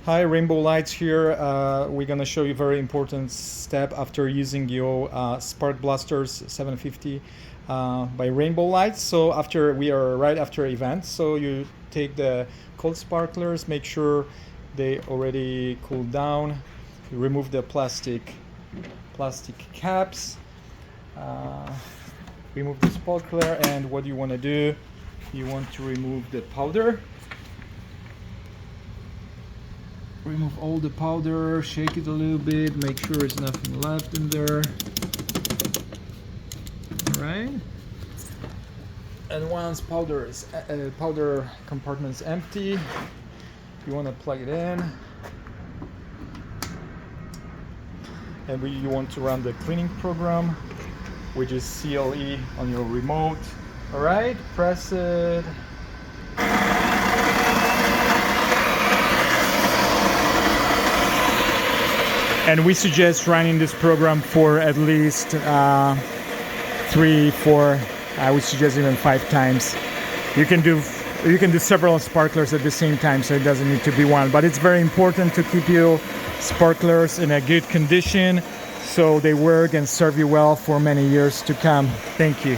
Hi, Rainbow Lights here. We're gonna show you a very important step after using your Spark Blasters 750 by Rainbow Lights. So we are right after event. So you take the cold sparklers, make sure they already cooled down. You remove the plastic caps. Remove the sparkler, and what you want to do, you want to remove the powder. Remove all the powder, shake it a little bit, make sure there's nothing left in there. Alright. And once powder compartment is empty, you want to plug it in. And you want to run the cleaning program, which is CLE on your remote. Alright, press it. And we suggest running this program for at least 3, 4, I would suggest even 5 times. You can do several sparklers at the same time, so it doesn't need to be one. But it's very important to keep your sparklers in a good condition so they work and serve you well for many years to come. Thank you.